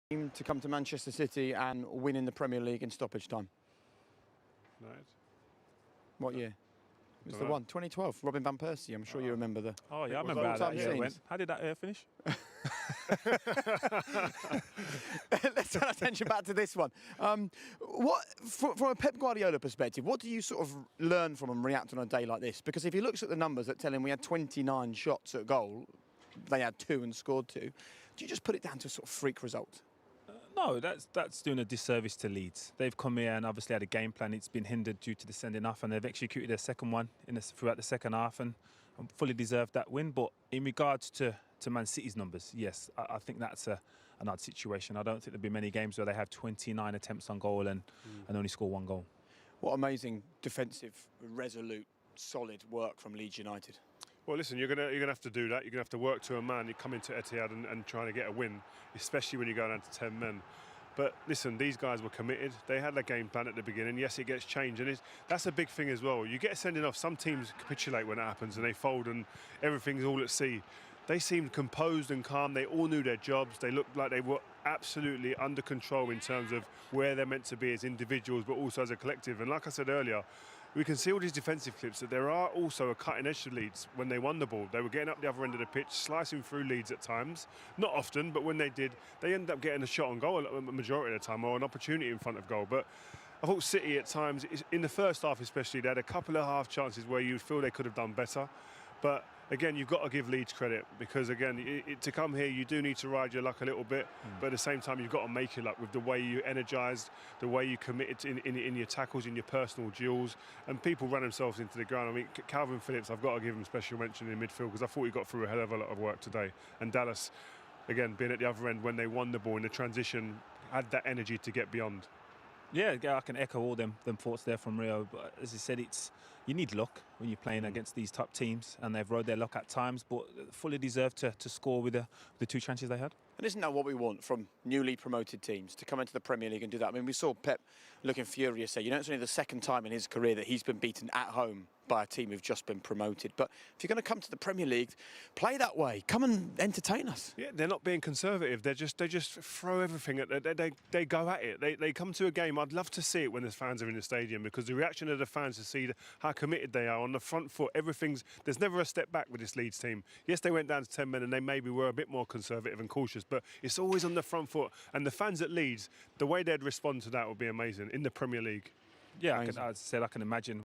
team to come to Manchester City and win in the Premier League in stoppage time? Right. What year? It was the one, 2012, Robin Van Persie. I'm sure you remember the... Oh, yeah, I remember how that year went. How did that finish? Let's turn our attention back to this one. From a Pep Guardiola perspective, what do you sort of learn from and react on a day like this? Because if he looks at the numbers that tell him we had 29 shots at goal, they had 2 and scored 2, do you just put it down to a sort of freak result? No, that's doing a disservice to Leeds. They've come here and obviously had a game plan. It's been hindered due to the sending off, and they've executed their second one throughout the second half and fully deserved that win. But in regards to Man City's numbers, yes, I think that's an odd situation. I don't think there'll be many games where they have 29 attempts on goal and only score 1 goal. What amazing defensive, resolute, solid work from Leeds United. Well, listen, you're gonna have to do that. You're gonna have to work to a man. You come into Etihad and trying to get a win, especially when you go down to 10 men. But listen, these guys were committed. They had their game plan at the beginning. Yes, it gets changed, and that's a big thing as well. You get a sending off. Some teams capitulate when it happens and they fold and everything's all at sea. They seemed composed and calm. They all knew their jobs. They looked like they were absolutely under control in terms of where they're meant to be as individuals, but also as a collective. And like I said earlier, we can see all these defensive clips that there are also a cutting edge to Leeds when they won the ball. They were getting up the other end of the pitch, slicing through Leeds at times. Not often, but when they did, they ended up getting a shot on goal a majority of the time, or an opportunity in front of goal. But I thought City at times, in the first half especially, they had a couple of half chances where you feel they could have done better. But again, you've got to give Leeds credit because, again, to come here, you do need to ride your luck a little bit. But at the same time, you've got to make your luck with the way you energised, the way you committed in your tackles, in your personal duels. And people run themselves into the ground. I mean, Calvin Phillips, I've got to give him special mention in midfield because I thought he got through a hell of a lot of work today. And Dallas, again, being at the other end when they won the ball in the transition, had that energy to get beyond. Yeah, I can echo all them thoughts there from Rio. But as you said, you need luck when you're playing against these top teams, and they've rode their luck at times, but fully deserved to score with the 2 chances they had. And isn't that what we want from newly promoted teams, to come into the Premier League and do that? I mean, we saw Pep looking furious there. You know, it's only the 2nd time in his career that he's been beaten at home by a team who've just been promoted. But if you're going to come to the Premier League, play that way. Come and entertain us. Yeah, they're not being conservative. They just throw everything at it. They go at it. They come to a game. I'd love to see it when the fans are in the stadium, because the reaction of the fans to see how committed they are on the front foot. There's never a step back with this Leeds team. Yes, they went down to 10 men and they maybe were a bit more conservative and cautious, but it's always on the front foot. And the fans at Leeds, the way they'd respond to that would be amazing in the Premier League. Yeah, as I said, I can imagine.